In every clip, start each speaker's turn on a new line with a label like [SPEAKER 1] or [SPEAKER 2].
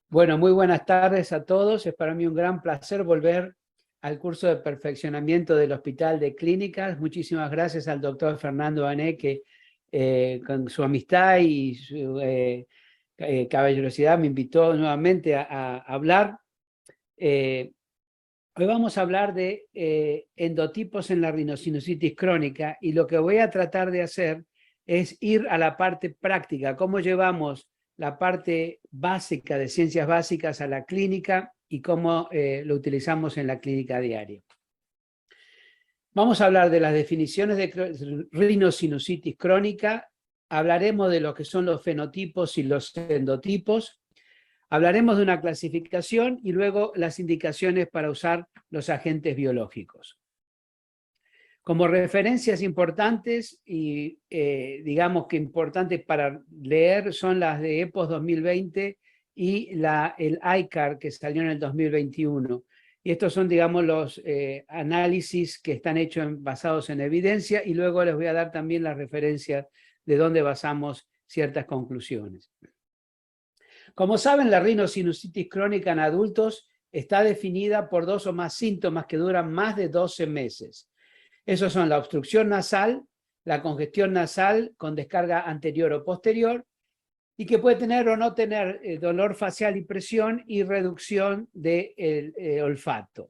[SPEAKER 1] Bueno, muy buenas tardes a todos. Es para mí un gran placer volver al curso de perfeccionamiento del Hospital de Clínicas. Muchísimas gracias al doctor Fernando Ané, que con su amistad y su caballerosidad me invitó nuevamente a hablar. Hoy vamos a hablar de endotipos en la rinosinusitis crónica, y lo que voy a tratar de hacer es ir a la parte práctica, cómo llevamos la parte básica de ciencias básicas a la clínica y cómo lo utilizamos en la clínica diaria. Vamos a hablar de las definiciones de rinosinusitis crónica, hablaremos de lo que son los fenotipos y los endotipos, hablaremos de una clasificación y luego las indicaciones para usar los agentes biológicos. Como referencias importantes y digamos que importantes para leer son las de EPOS 2020 y el ICAR que salió en el 2021. Y estos son, digamos, los análisis que están hechos basados en evidencia, y luego les voy a dar también las referencias de dónde basamos ciertas conclusiones. Como saben, la rinosinusitis crónica en adultos está definida por 2 o más síntomas que duran más de 12 meses. Esos son la obstrucción nasal, la congestión nasal con descarga anterior o posterior, y que puede tener o no tener dolor facial y presión y reducción del olfato.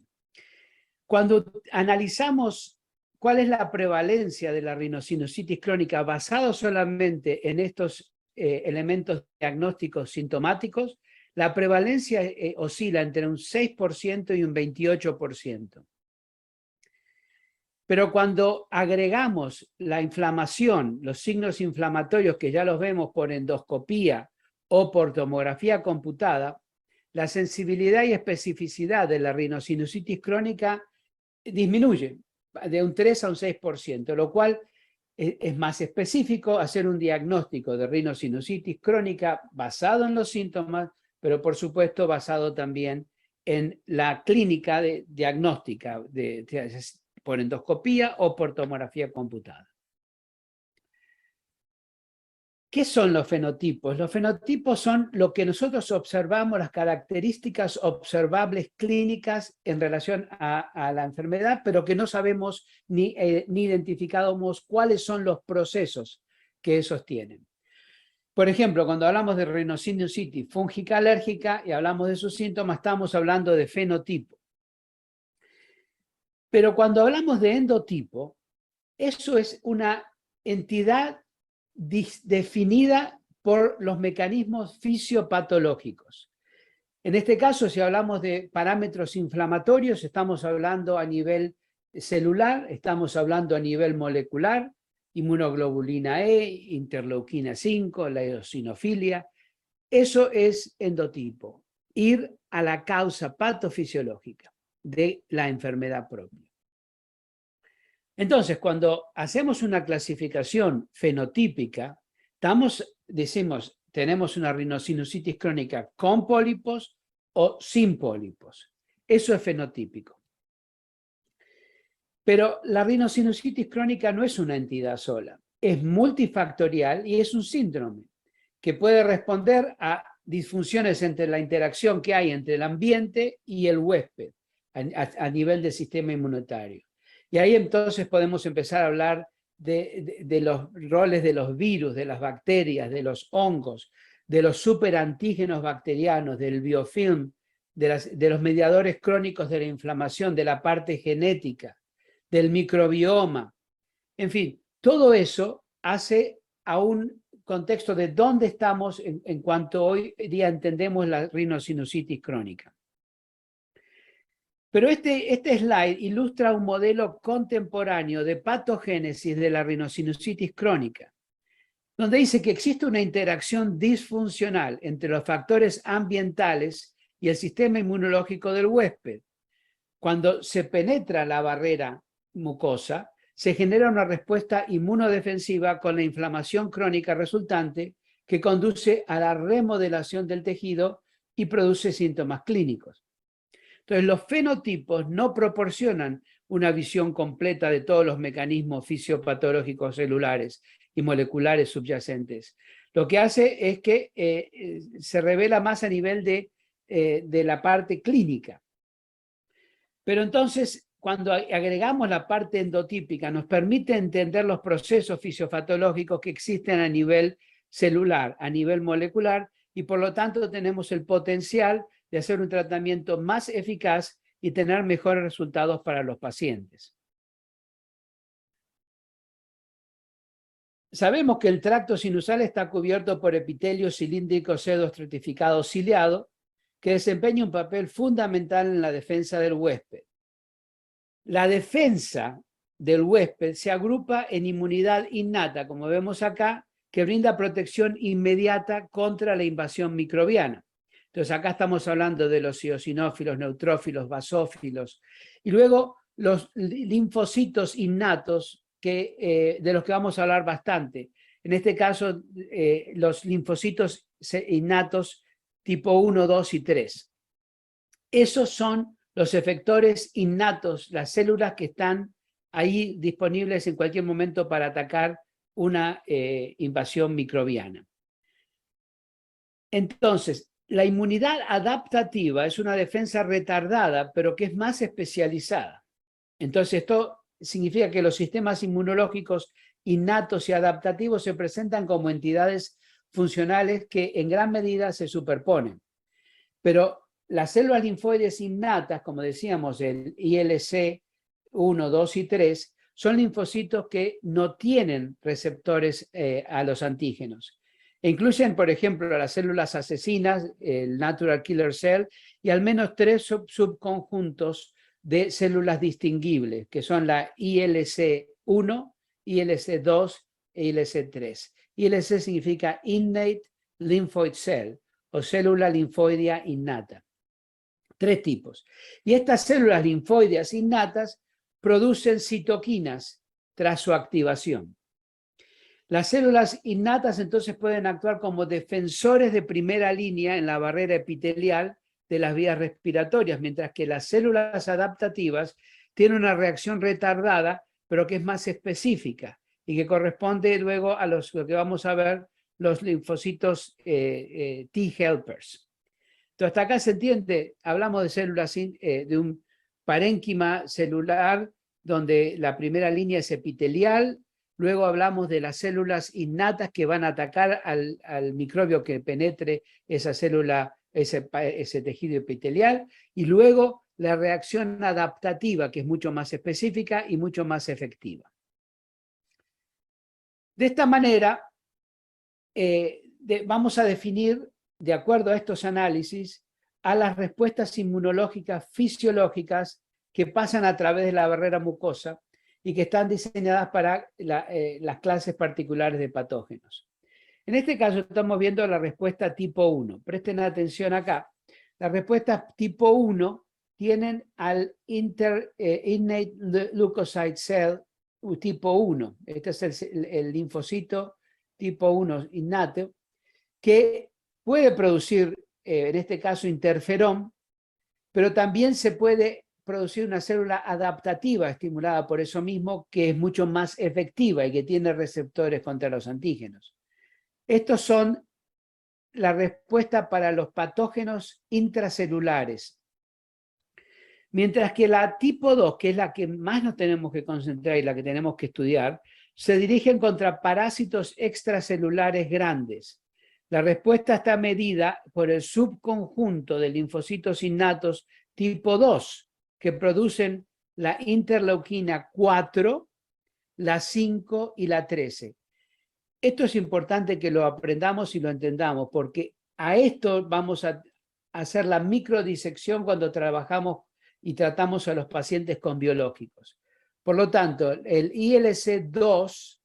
[SPEAKER 1] Cuando analizamos cuál es la prevalencia de la rinosinusitis crónica basado solamente en estos elementos diagnósticos sintomáticos, la prevalencia oscila entre un 6% y un 28%. Pero cuando agregamos la inflamación, los signos inflamatorios que ya los vemos por endoscopía o por tomografía computada, la sensibilidad y especificidad de la rinosinusitis crónica disminuye de un 3 a un 6%, lo cual es más específico hacer un diagnóstico de rinosinusitis crónica basado en los síntomas, pero por supuesto basado también en la clínica diagnóstica por endoscopía o por tomografía computada. ¿Qué son los fenotipos? Los fenotipos son lo que nosotros observamos, las características observables clínicas en relación a la enfermedad, pero que no sabemos ni identificamos cuáles son los procesos que esos tienen. Por ejemplo, cuando hablamos de rinosinusitis fúngica alérgica y hablamos de sus síntomas, estamos hablando de fenotipo. Pero cuando hablamos de endotipo, eso es una entidad definida por los mecanismos fisiopatológicos. En este caso, si hablamos de parámetros inflamatorios, estamos hablando a nivel celular, estamos hablando a nivel molecular, inmunoglobulina E, interleuquina 5, la eosinofilia. Eso es endotipo, ir a la causa patofisiológica de la enfermedad propia. Entonces, cuando hacemos una clasificación fenotípica, decimos, tenemos una rinosinusitis crónica con pólipos o sin pólipos. Eso es fenotípico. Pero la rinosinusitis crónica no es una entidad sola, es multifactorial y es un síndrome que puede responder a disfunciones entre la interacción que hay entre el ambiente y el huésped a nivel del sistema inmunitario. Y ahí entonces podemos empezar a hablar de los roles de los virus, de las bacterias, de los hongos, de los superantígenos bacterianos, del biofilm, de los mediadores crónicos de la inflamación, de la parte genética, del microbioma. En fin, todo eso hace a un contexto de dónde estamos en cuanto hoy día entendemos la rinosinusitis crónica. Pero este slide ilustra un modelo contemporáneo de patogénesis de la rinosinusitis crónica, donde dice que existe una interacción disfuncional entre los factores ambientales y el sistema inmunológico del huésped. Cuando se penetra la barrera mucosa, se genera una respuesta inmunodefensiva con la inflamación crónica resultante que conduce a la remodelación del tejido y produce síntomas clínicos. Entonces, los fenotipos no proporcionan una visión completa de todos los mecanismos fisiopatológicos celulares y moleculares subyacentes. Lo que hace es que se revela más a nivel de de la parte clínica. Pero entonces, cuando agregamos la parte endotípica, nos permite entender los procesos fisiopatológicos que existen a nivel celular, a nivel molecular, y por lo tanto tenemos el potencial de hacer un tratamiento más eficaz y tener mejores resultados para los pacientes. Sabemos que el tracto sinusal está cubierto por epitelio cilíndrico pseudoestratificado ciliado, que desempeña un papel fundamental en la defensa del huésped. La defensa del huésped se agrupa en inmunidad innata, como vemos acá, que brinda protección inmediata contra la invasión microbiana. Entonces acá estamos hablando de los eosinófilos, neutrófilos, basófilos, y luego los linfocitos innatos, de los que vamos a hablar bastante. En este caso, los linfocitos innatos tipo 1, 2 y 3. Esos son los efectores innatos, las células que están ahí disponibles en cualquier momento para atacar una invasión microbiana. Entonces, la inmunidad adaptativa es una defensa retardada, pero que es más especializada. Entonces, esto significa que los sistemas inmunológicos innatos y adaptativos se presentan como entidades funcionales que en gran medida se superponen. Pero las células linfoides innatas, como decíamos, el ILC 1, 2 y 3, son linfocitos que no tienen receptores a los antígenos. E incluyen, por ejemplo, las células asesinas, el natural killer cell, y al menos 3 subconjuntos de células distinguibles, que son la ILC1, ILC2 e ILC3. ILC significa Innate Lymphoid Cell, o célula linfoidea innata. 3 tipos. Y estas células linfoideas innatas producen citoquinas tras su activación. Las células innatas entonces pueden actuar como defensores de primera línea en la barrera epitelial de las vías respiratorias, mientras que las células adaptativas tienen una reacción retardada, pero que es más específica y que corresponde luego a lo que vamos a ver, los linfocitos T-helpers. Entonces, hasta acá se entiende, hablamos de células, de un parénquima celular donde la primera línea es epitelial, luego hablamos de las células innatas que van a atacar al microbio que penetre esa célula, ese tejido epitelial, y luego la reacción adaptativa, que es mucho más específica y mucho más efectiva. De esta manera, vamos a definir, de acuerdo a estos análisis, a las respuestas inmunológicas fisiológicas que pasan a través de la barrera mucosa y que están diseñadas para las clases particulares de patógenos. En este caso estamos viendo la respuesta tipo 1. Presten atención acá. Las respuestas tipo 1 tienen al innate leukocyte cell tipo 1. Este es el linfocito tipo 1 innato, que puede producir, en este caso, interferón, pero también se puede producir una célula adaptativa estimulada por eso mismo, que es mucho más efectiva y que tiene receptores contra los antígenos. Estos son la respuesta para los patógenos intracelulares. Mientras que la tipo 2, que es la que más nos tenemos que concentrar y la que tenemos que estudiar, se dirigen contra parásitos extracelulares grandes. La respuesta está medida por el subconjunto de linfocitos innatos tipo 2, que producen la interleuquina 4, la 5 y la 13. Esto es importante que lo aprendamos y lo entendamos, porque a esto vamos a hacer la microdisección cuando trabajamos y tratamos a los pacientes con biológicos. Por lo tanto, el ILC2,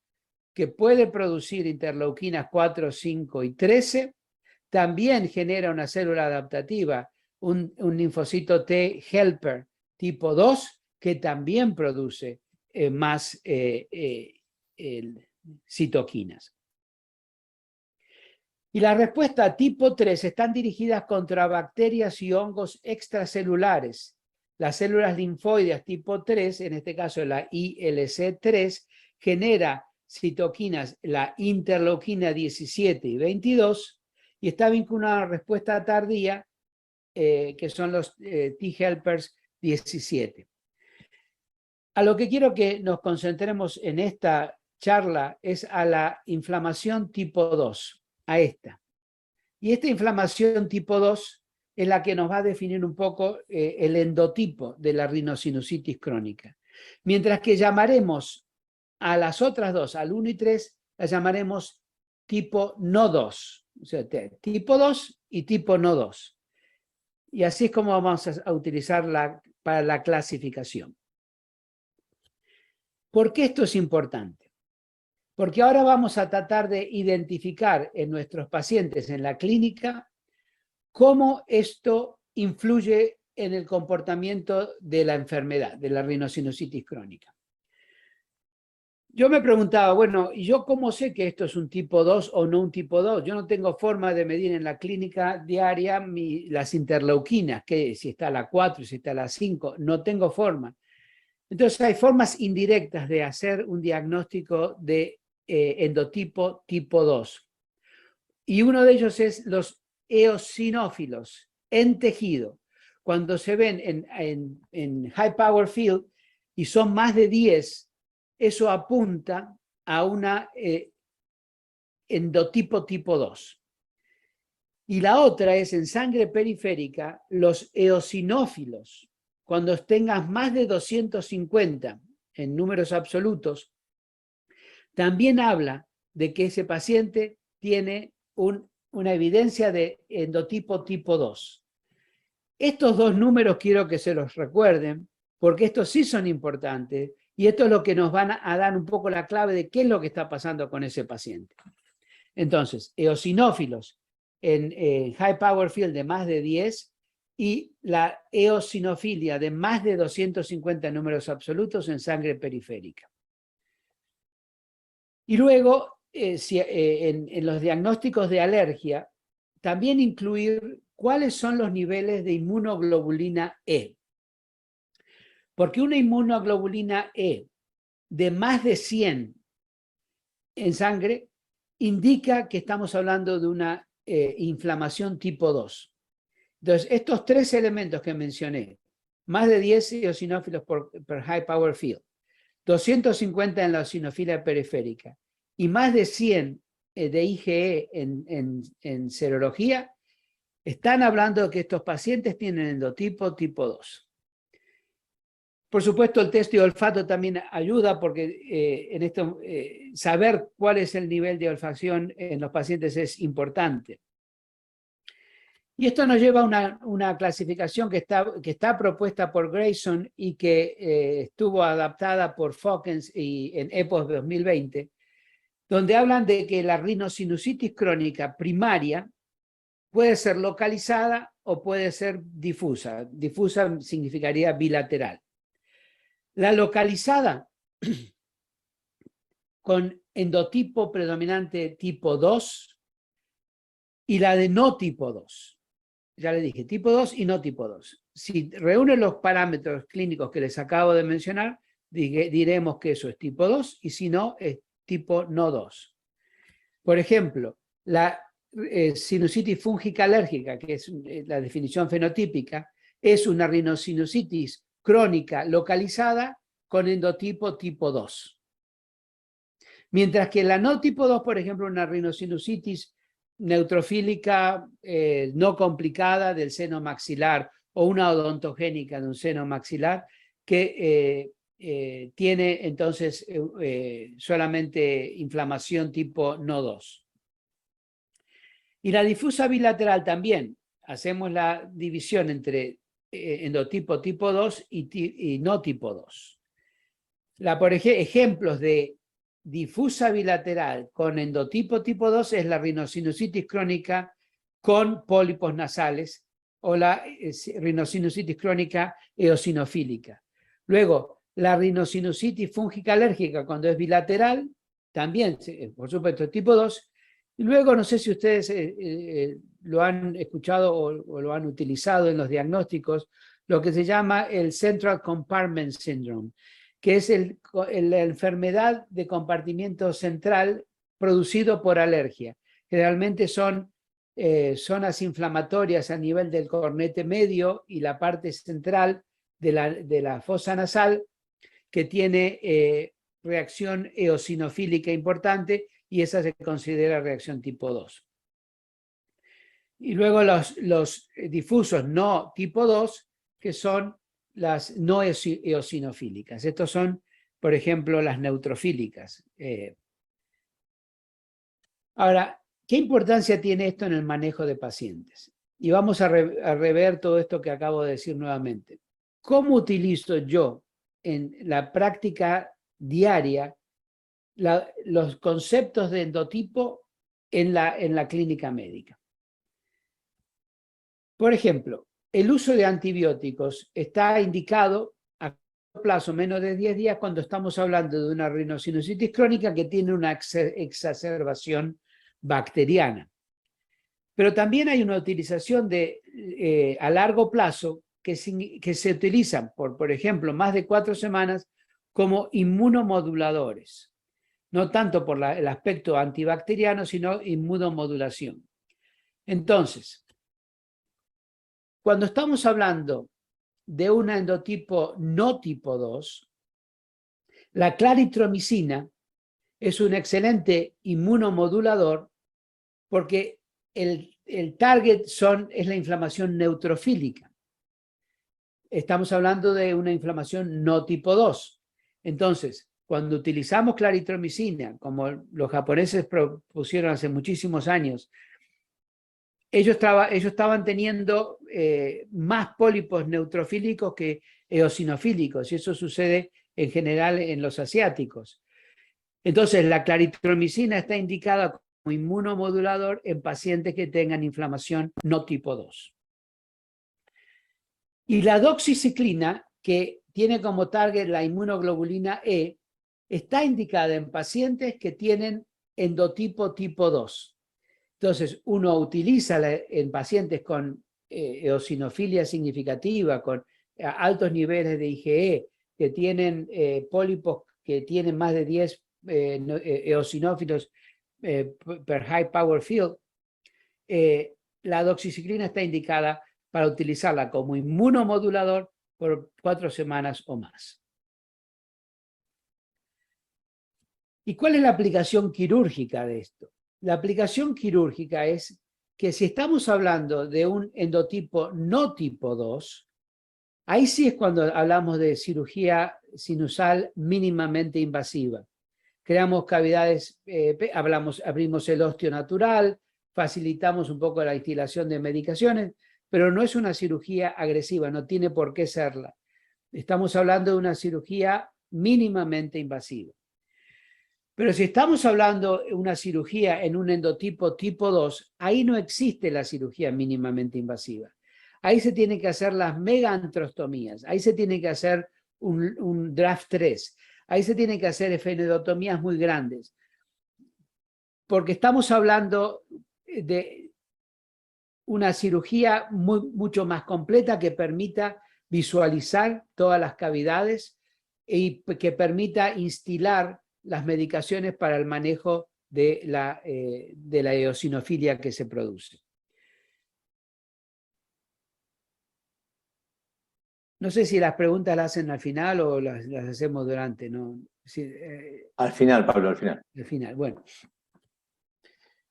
[SPEAKER 1] que puede producir interleuquinas 4, 5 y 13, también genera una célula adaptativa, un linfocito T helper tipo 2, que también produce más citoquinas. Y la respuesta tipo 3 están dirigidas contra bacterias y hongos extracelulares. Las células linfoides tipo 3, en este caso la ILC3, genera citoquinas, la interleuquina 17 y 22, y está vinculada a la respuesta tardía que son los T-helpers 17. A lo que quiero que nos concentremos en esta charla es a la inflamación tipo 2, a esta. Y esta inflamación tipo 2 es la que nos va a definir un poco el endotipo de la rinosinusitis crónica. Mientras que llamaremos a las otras dos, al 1 y 3, las llamaremos tipo no 2. O sea, tipo 2 y tipo no 2. Y así es como vamos a utilizarla para la clasificación. ¿Por qué esto es importante? Porque ahora vamos a tratar de identificar en nuestros pacientes en la clínica cómo esto influye en el comportamiento de la enfermedad, de la rinosinusitis crónica. Yo me preguntaba, bueno, ¿y yo cómo sé que esto es un tipo 2 o no un tipo 2? Yo no tengo forma de medir en la clínica diaria las interleuquinas, que si está a la 4, si está a la 5, no tengo forma. Entonces hay formas indirectas de hacer un diagnóstico de endotipo tipo 2. Y uno de ellos es los eosinófilos en tejido. Cuando se ven en high power field y son más de 10, eso apunta a una endotipo tipo 2. Y la otra es en sangre periférica, los eosinófilos. Cuando tengas más de 250 en números absolutos, también habla de que ese paciente tiene una evidencia de endotipo tipo 2. Estos dos números quiero que se los recuerden, porque estos sí son importantes y esto es lo que nos van a dar un poco la clave de qué es lo que está pasando con ese paciente. Entonces, eosinófilos en high power field de más de 10 y la eosinofilia de más de 250 números absolutos en sangre periférica. Y luego, en los diagnósticos de alergia, también incluir cuáles son los niveles de inmunoglobulina E. Porque una inmunoglobulina E de más de 100 en sangre indica que estamos hablando de una inflamación tipo 2. Entonces, estos tres elementos que mencioné, más de 10 eosinófilos por high power field, 250 en la eosinofilia periférica y más de 100 de IgE en serología, están hablando de que estos pacientes tienen endotipo tipo 2. Por supuesto, el test de olfato también ayuda porque en esto, saber cuál es el nivel de olfacción en los pacientes es importante. Y esto nos lleva a una clasificación que está propuesta por Grayson y que estuvo adaptada por Fawkins en EPOS 2020, donde hablan de que la rinosinusitis crónica primaria puede ser localizada o puede ser difusa. Difusa significaría bilateral. La localizada, con endotipo predominante tipo 2 y la de no tipo 2. Ya le dije, tipo 2 y no tipo 2. Si reúnen los parámetros clínicos que les acabo de mencionar, diremos que eso es tipo 2 y si no, es tipo no 2. Por ejemplo, la sinusitis fúngica alérgica, que es la definición fenotípica, es una rinosinusitis crónica localizada con endotipo tipo 2. Mientras que la no tipo 2, por ejemplo, una rinosinusitis neutrofílica no complicada del seno maxilar o una odontogénica de un seno maxilar que tiene entonces solamente inflamación tipo no 2. Y la difusa bilateral también. Hacemos la división entre endotipo tipo 2 y no tipo 2. Por ejemplos de difusa bilateral con endotipo tipo 2 es la rinosinusitis crónica con pólipos nasales o la rinosinusitis crónica eosinofílica. Luego, la rinosinusitis fúngica alérgica cuando es bilateral, también, por supuesto, tipo 2. Y luego, no sé si ustedes lo han escuchado o lo han utilizado en los diagnósticos, lo que se llama el Central Compartment Syndrome, que es la enfermedad de compartimiento central producido por alergia. Generalmente son zonas inflamatorias a nivel del cornete medio y la parte central de la fosa nasal, que tiene reacción eosinofílica importante, y esa se considera reacción tipo 2. Y luego los difusos no tipo 2, que son las no eosinofílicas. Estos son, por ejemplo, las neutrofílicas. Ahora, ¿qué importancia tiene esto en el manejo de pacientes? Y vamos a rever todo esto que acabo de decir nuevamente. ¿Cómo utilizo yo en la práctica diaria los conceptos de endotipo en la clínica médica? Por ejemplo, el uso de antibióticos está indicado a corto plazo, menos de 10 días, cuando estamos hablando de una rinosinusitis crónica que tiene una exacerbación bacteriana. Pero también hay una utilización a largo plazo que se utilizan por ejemplo, más de 4 semanas como inmunomoduladores. No tanto por el aspecto antibacteriano, sino inmunomodulación. Entonces, cuando estamos hablando de un endotipo no tipo 2, la claritromicina es un excelente inmunomodulador porque el target es la inflamación neutrofílica. Estamos hablando de una inflamación no tipo 2. Entonces, cuando utilizamos claritromicina, como los japoneses propusieron hace muchísimos años, ellos estaban teniendo más pólipos neutrofílicos que eosinofílicos, y eso sucede en general en los asiáticos. Entonces, la claritromicina está indicada como inmunomodulador en pacientes que tengan inflamación no tipo 2. Y la doxiciclina, que tiene como target la inmunoglobulina E, está indicada en pacientes que tienen endotipo tipo 2. Entonces, uno utiliza en pacientes con eosinofilia significativa, con altos niveles de IgE, que tienen pólipos que tienen más de 10 eosinófilos per high power field, la doxiciclina está indicada para utilizarla como inmunomodulador por 4 semanas o más. ¿Y cuál es la aplicación quirúrgica de esto? La aplicación quirúrgica es que si estamos hablando de un endotipo no tipo 2, ahí sí es cuando hablamos de cirugía sinusal mínimamente invasiva. Creamos cavidades, abrimos el osteo natural, facilitamos un poco la instilación de medicaciones, pero no es una cirugía agresiva, no tiene por qué serla. Estamos hablando de una cirugía mínimamente invasiva. Pero si estamos hablando de una cirugía en un endotipo tipo 2, ahí no existe la cirugía mínimamente invasiva. Ahí se tienen que hacer las megaantrostomías, ahí se tiene que hacer un draft 3, ahí se tienen que hacer esfenoidotomías muy grandes, porque estamos hablando de una cirugía mucho más completa que permita visualizar todas las cavidades y que permita instilar las medicaciones para el manejo de la eosinofilia que se produce. No sé si las preguntas las hacen al final o las hacemos durante, ¿no?
[SPEAKER 2] Al final, Pablo, al final.
[SPEAKER 1] Al final, bueno.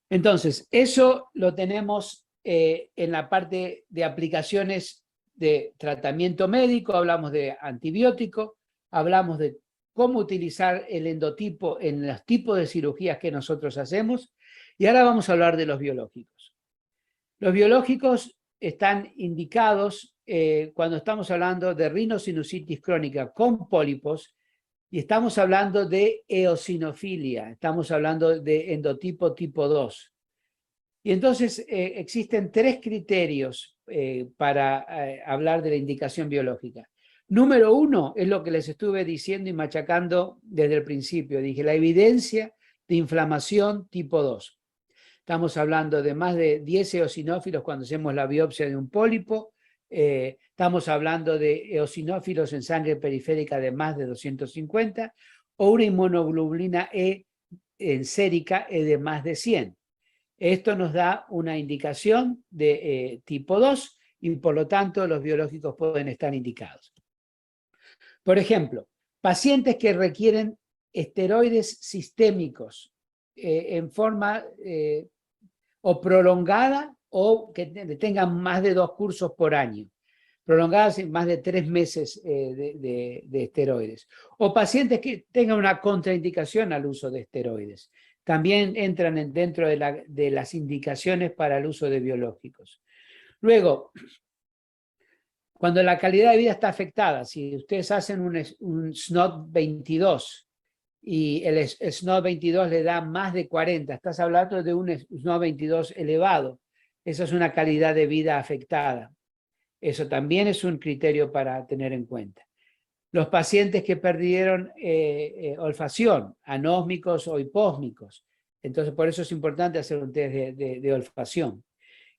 [SPEAKER 1] Entonces, eso lo tenemos en la parte de aplicaciones de tratamiento médico, hablamos de antibiótico, hablamos de cómo utilizar el endotipo en los tipos de cirugías que nosotros hacemos, y ahora vamos a hablar de los biológicos. Los biológicos están indicados cuando estamos hablando de rinosinusitis crónica con pólipos, y estamos hablando de eosinofilia, estamos hablando de endotipo tipo 2. Y entonces existen 3 criterios para hablar de la indicación biológica. Número 1 es lo que les estuve diciendo y machacando desde el principio. Dije, la evidencia de inflamación tipo 2. Estamos hablando de más de 10 eosinófilos cuando hacemos la biopsia de un pólipo. Estamos hablando de eosinófilos en sangre periférica de más de 250 o una inmunoglobulina E en sérica de más de 100. Esto nos da una indicación de tipo 2 y por lo tanto los biológicos pueden estar indicados. Por ejemplo, pacientes que requieren esteroides sistémicos en forma o prolongada o que tengan más de 2 cursos por año, prolongadas en más de 3 meses de esteroides, o pacientes que tengan una contraindicación al uso de esteroides. También entran dentro de las indicaciones para el uso de biológicos. Luego, cuando la calidad de vida está afectada, si ustedes hacen un SNOT 22 y el SNOT 22 le da más de 40, estás hablando de un SNOT 22 elevado, esa es una calidad de vida afectada. Eso también es un criterio para tener en cuenta. Los pacientes que perdieron olfacción, anósmicos o hipósmicos, entonces por eso es importante hacer un test de olfacción.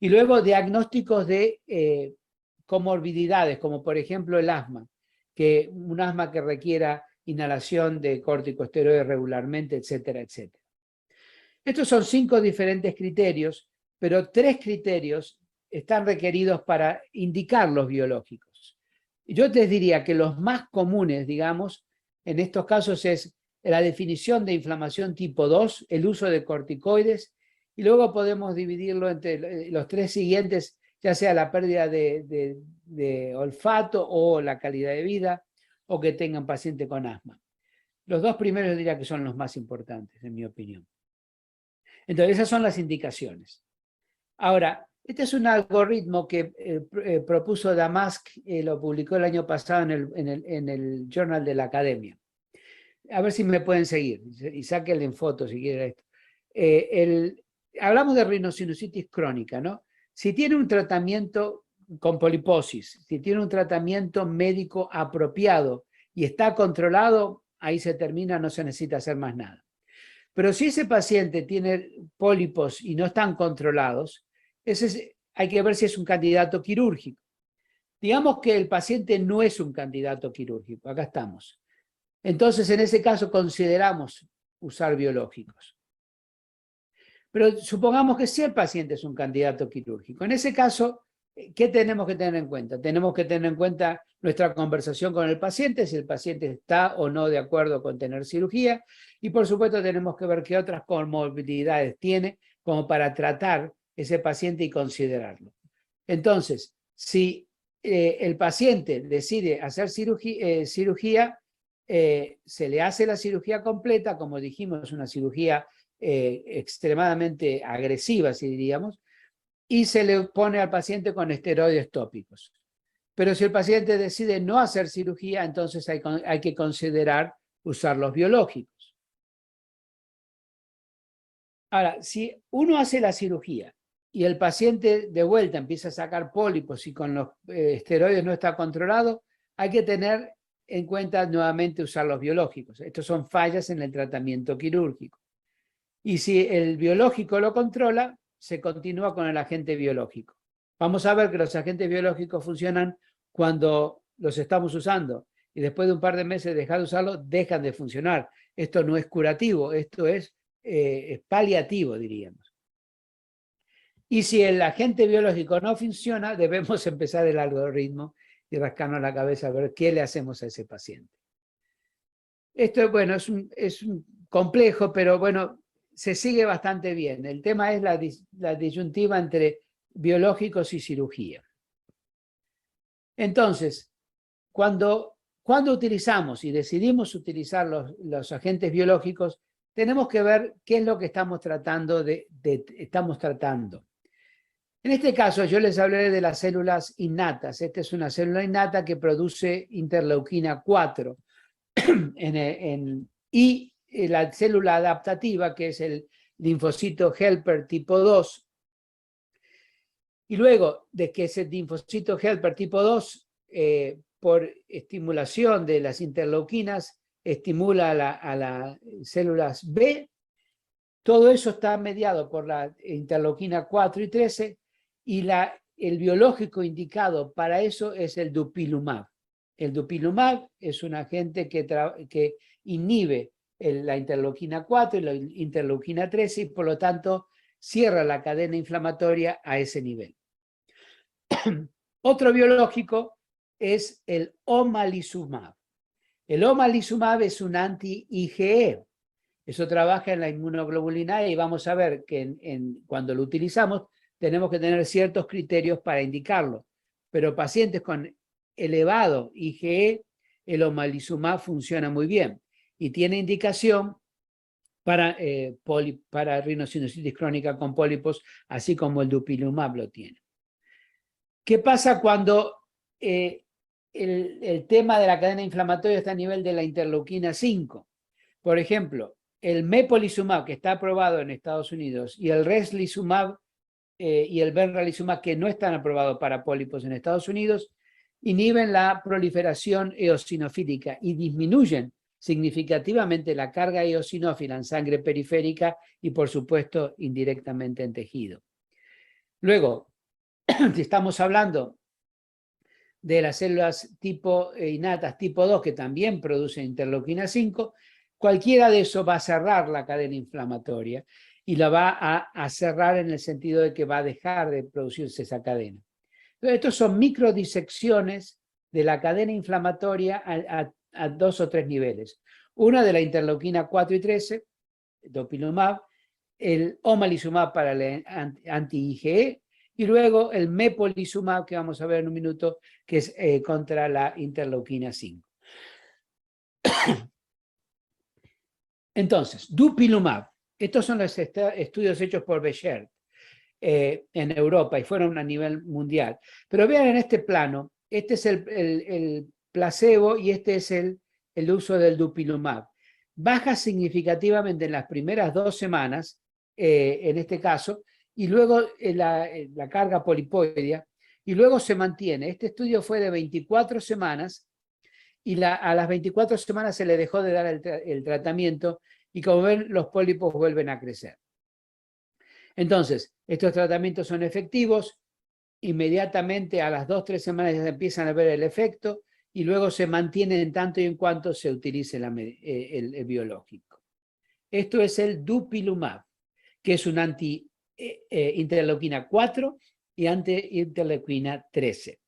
[SPEAKER 1] Y luego diagnósticos de comorbidades, como por ejemplo el asma, que un asma que requiera inhalación de corticosteroides regularmente, etcétera, etcétera. Estos son 5 diferentes criterios, pero 3 criterios están requeridos para indicar los biológicos. Yo les diría que los más comunes, digamos, en estos casos es la definición de inflamación tipo 2, el uso de corticoides, y luego podemos dividirlo entre los 3 siguientes, ya sea la pérdida de olfato o la calidad de vida, o que tengan paciente con asma. Los 2 primeros diría que son los más importantes, en mi opinión. Entonces, esas son las indicaciones. Ahora, este es un algoritmo que propuso Damask, lo publicó el año pasado en el Journal de la Academia. A ver si me pueden seguir, y sáquenle en foto si quieren esto. Hablamos de rinosinusitis crónica, ¿no? Si tiene un tratamiento con poliposis, si tiene un tratamiento médico apropiado y está controlado, ahí se termina, no se necesita hacer más nada. Pero si ese paciente tiene pólipos y no están controlados, hay que ver si es un candidato quirúrgico. Digamos que el paciente no es un candidato quirúrgico, acá estamos. Entonces, en ese caso, consideramos usar biológicos. Pero supongamos que sí el paciente es un candidato quirúrgico. En ese caso, ¿qué tenemos que tener en cuenta? Tenemos que tener en cuenta nuestra conversación con el paciente, si el paciente está o no de acuerdo con tener cirugía, y por supuesto tenemos que ver qué otras comorbilidades tiene como para tratar ese paciente y considerarlo. Entonces, si el paciente decide hacer cirugía, se le hace la cirugía completa, como dijimos, una cirugía extremadamente agresiva, si diríamos, y se le pone al paciente con esteroides tópicos. Pero si el paciente decide no hacer cirugía, entonces hay que considerar usar los biológicos. Ahora, si uno hace la cirugía y el paciente de vuelta empieza a sacar pólipos y con los esteroides no está controlado, hay que tener en cuenta nuevamente usar los biológicos. Estos son fallas en el tratamiento quirúrgico. Y si el biológico lo controla, se continúa con el agente biológico. Vamos a ver que los agentes biológicos funcionan cuando los estamos usando y después de un par de meses de dejar de usarlos, dejan de funcionar. Esto no es curativo, esto es paliativo, diríamos. Y si el agente biológico no funciona, debemos empezar el algoritmo y rascarnos la cabeza a ver qué le hacemos a ese paciente. Esto, bueno, es un complejo, pero bueno, se sigue bastante bien. El tema es la disyuntiva entre biológicos y cirugía. Entonces, cuando utilizamos y decidimos utilizar los agentes biológicos, tenemos que ver qué es lo que estamos tratando. En este caso, yo les hablé de las células innatas. Esta es una célula innata que produce interleuquina 4 y la célula adaptativa, que es el linfocito helper tipo 2. Y luego de que ese linfocito helper tipo 2, por estimulación de las interleuquinas, estimula a las células B, todo eso está mediado por la interleuquina 4 y 13, y el biológico indicado para eso es el dupilumab. El dupilumab es un agente que inhibe la interleuquina 4 y la interleuquina 13 y por lo tanto cierra la cadena inflamatoria a ese nivel. Otro biológico es el omalizumab. El omalizumab es un anti-IgE. Eso trabaja en la inmunoglobulina E y vamos a ver que cuando lo utilizamos tenemos que tener ciertos criterios para indicarlo. Pero pacientes con elevado IgE, el omalizumab funciona muy bien y tiene indicación para rinosinusitis crónica con pólipos, así como el dupilumab lo tiene. ¿Qué pasa cuando el tema de la cadena inflamatoria está a nivel de la interleuquina 5? Por ejemplo, el mepolizumab, que está aprobado en Estados Unidos, y el reslizumab y el benralizumab, que no están aprobados para pólipos en Estados Unidos, inhiben la proliferación eosinofílica y disminuyen significativamente la carga eosinófila en sangre periférica y, por supuesto, indirectamente en tejido. Luego, si estamos hablando de las células tipo innatas tipo 2, que también producen interleuquina 5, cualquiera de eso va a cerrar la cadena inflamatoria y la va a cerrar en el sentido de que va a dejar de producirse esa cadena. Entonces, estos son microdisecciones de la cadena inflamatoria a 2 o 3 niveles. Una de la interleuquina 4 y 13, dupilumab, el omalizumab para el anti-IgE, y luego el mepolizumab, que vamos a ver en un minuto, que es contra la interleuquina 5. Entonces, dupilumab. Estos son los estudios hechos por Bécher en Europa y fueron a nivel mundial. Pero vean en este plano, este es el placebo y este es el uso del dupilumab. Baja significativamente en las primeras 2 semanas, en este caso, y luego la carga polipoidea, y luego se mantiene. Este estudio fue de 24 semanas, y a las 24 semanas se le dejó de dar el tratamiento, y como ven, los pólipos vuelven a crecer. Entonces, estos tratamientos son efectivos, inmediatamente a las 2 o 3 semanas ya se empiezan a ver el efecto, y luego se mantienen en tanto y en cuanto se utilice el biológico. Esto es el dupilumab, que es un anti-interleuquina 4 y anti-interleuquina 13.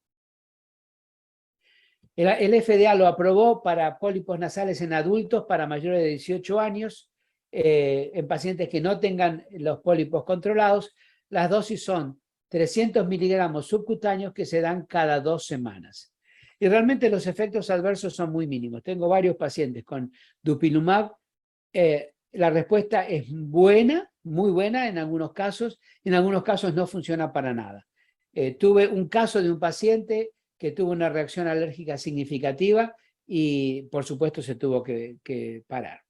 [SPEAKER 1] El FDA lo aprobó para pólipos nasales en adultos para mayores de 18 años, en pacientes que no tengan los pólipos controlados. Las dosis son 300 miligramos subcutáneos que se dan cada 2 semanas. Y realmente los efectos adversos son muy mínimos. Tengo varios pacientes con dupilumab. La respuesta es buena, muy buena en algunos casos no funciona para nada. Tuve un caso de un paciente que tuvo una reacción alérgica significativa y por supuesto se tuvo que parar.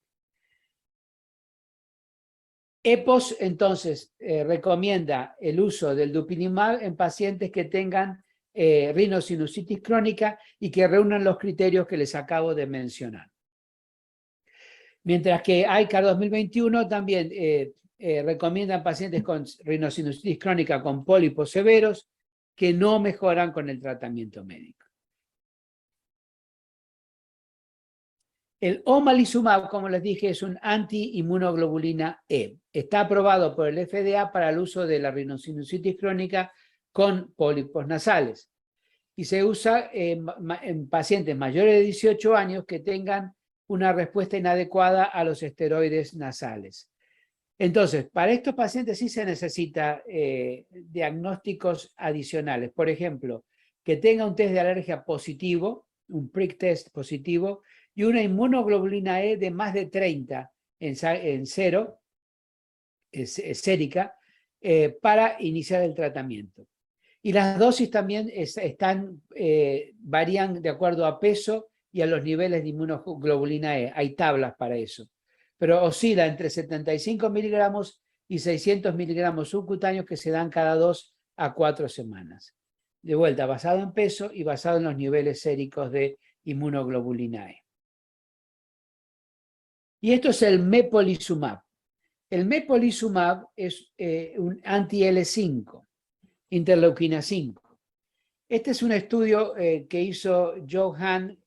[SPEAKER 1] EPOS entonces recomienda el uso del dupilumab en pacientes que tengan rinosinusitis crónica y que reúnan los criterios que les acabo de mencionar. Mientras que ICAR 2021 también recomiendan pacientes con rinosinusitis crónica con pólipos severos que no mejoran con el tratamiento médico. El omalizumab, como les dije, es un anti-inmunoglobulina E. Está aprobado por el FDA para el uso de la rinosinusitis crónica con pólipos nasales. Y se usa en pacientes mayores de 18 años que tengan una respuesta inadecuada a los esteroides nasales. Entonces, para estos pacientes sí se necesita diagnósticos adicionales. Por ejemplo, que tenga un test de alergia positivo, un prick test positivo, y una inmunoglobulina E de más de 30 en cero, sérica, para iniciar el tratamiento. Y las dosis también varían de acuerdo a peso y a los niveles de inmunoglobulina E. Hay tablas para eso. Pero oscila entre 75 miligramos y 600 miligramos subcutáneos que se dan cada 2 a 4 semanas. De vuelta, basado en peso y basado en los niveles séricos de inmunoglobulina E. Y esto es el mepolizumab. El mepolizumab es un anti-L5, interleuquina 5. Este es un estudio que hizo Joe Hahn,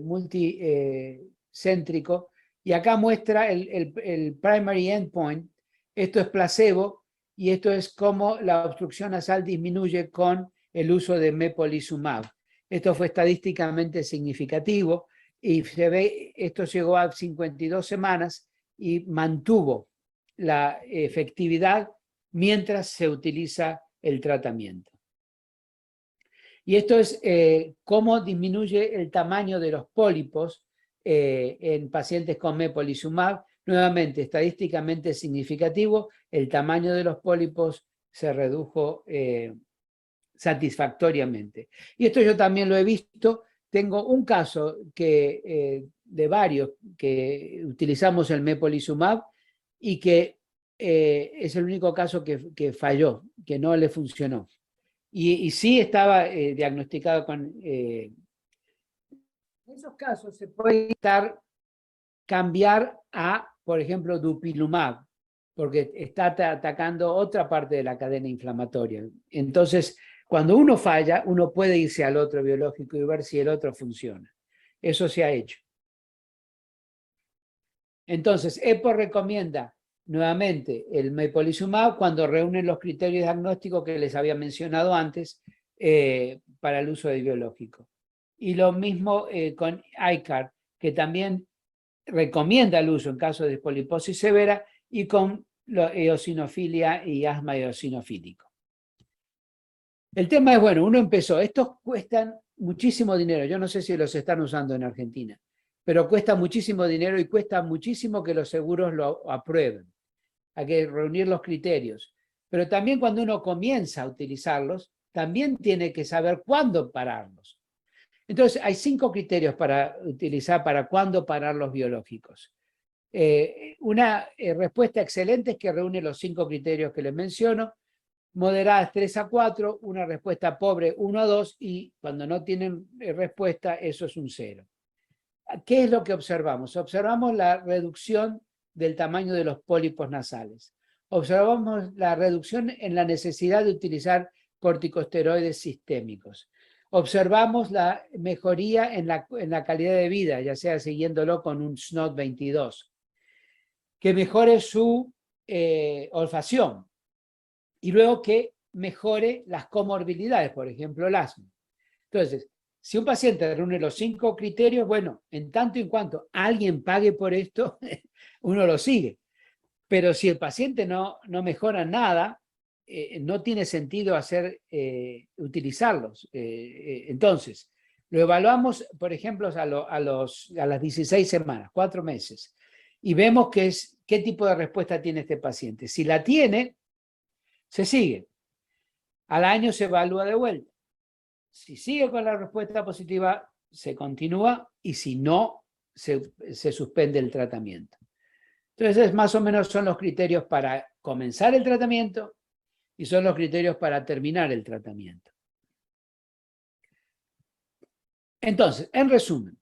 [SPEAKER 1] multicéntrico, y acá muestra el primary endpoint. Esto es placebo, y esto es cómo la obstrucción nasal disminuye con el uso de mepolizumab. Esto fue estadísticamente significativo y se ve, esto llegó a 52 semanas y mantuvo la efectividad mientras se utiliza el tratamiento. Y esto es cómo disminuye el tamaño de los pólipos en pacientes con mepolizumab. Nuevamente, estadísticamente significativo, el tamaño de los pólipos se redujo satisfactoriamente. Y esto yo también lo he visto. Tengo un caso de varios que utilizamos el mepolizumab y que es el único caso que falló, que no le funcionó. Y sí estaba diagnosticado con... en esos casos se puede cambiar a, por ejemplo, dupilumab, porque está atacando otra parte de la cadena inflamatoria. Entonces, cuando uno falla, uno puede irse al otro biológico y ver si el otro funciona. Eso se ha hecho. Entonces, EPO recomienda nuevamente el mepolizumab cuando reúnen los criterios diagnósticos que les había mencionado antes para el uso de biológico. Y lo mismo con ICAR, que también recomienda el uso en caso de poliposis severa y con eosinofilia y asma eosinofílico. El tema es, bueno, uno empezó, estos cuestan muchísimo dinero, yo no sé si los están usando en Argentina, pero cuesta muchísimo dinero y cuesta muchísimo que los seguros lo aprueben. Hay que reunir los criterios. Pero también cuando uno comienza a utilizarlos, también tiene que saber cuándo pararlos. Entonces, hay 5 criterios para utilizar para cuándo parar los biológicos. Una respuesta excelente es que reúne los 5 criterios que les menciono. Moderadas 3 a 4, una respuesta pobre 1 a 2 y cuando no tienen respuesta, eso es un 0. ¿Qué es lo que observamos? Observamos la reducción del tamaño de los pólipos nasales. Observamos la reducción en la necesidad de utilizar corticosteroides sistémicos. Observamos la mejoría en la calidad de vida, ya sea siguiéndolo con un SNOT-22. Que mejore su olfacción. Y luego que mejore las comorbilidades, por ejemplo, el asma. Entonces, si un paciente reúne los 5 criterios, bueno, en tanto y en cuanto alguien pague por esto, uno lo sigue. Pero si el paciente no mejora nada, no tiene sentido utilizarlos. Entonces, lo evaluamos, por ejemplo, a las 16 semanas, 4 meses, y vemos qué tipo de respuesta tiene este paciente. Si la tiene, se sigue. Al año se evalúa de vuelta. Si sigue con la respuesta positiva, se continúa y si no, se suspende el tratamiento. Entonces, más o menos son los criterios para comenzar el tratamiento y son los criterios para terminar el tratamiento. Entonces, en resumen,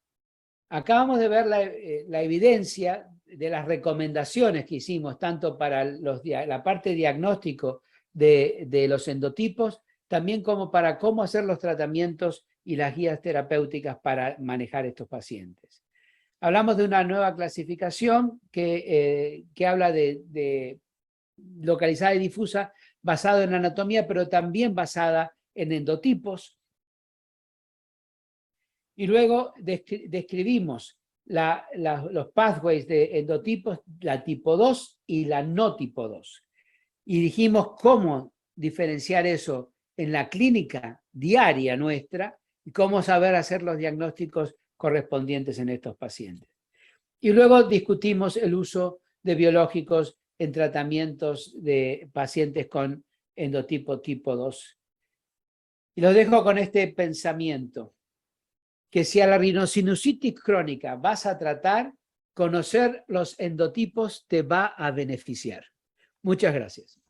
[SPEAKER 1] acabamos de ver la evidencia de las recomendaciones que hicimos tanto para la parte diagnóstico de los endotipos, también como para cómo hacer los tratamientos y las guías terapéuticas para manejar estos pacientes. Hablamos de una nueva clasificación que habla de localizada y difusa, basado en anatomía, pero también basada en endotipos. Y luego describimos los pathways de endotipos, la tipo 2 y la no tipo 2. Y dijimos cómo diferenciar eso en la clínica diaria nuestra y cómo saber hacer los diagnósticos correspondientes en estos pacientes. Y luego discutimos el uso de biológicos en tratamientos de pacientes con endotipo tipo 2. Y los dejo con este pensamiento, que si a la rinosinusitis crónica vas a tratar, conocer los endotipos te va a beneficiar. Muchas gracias.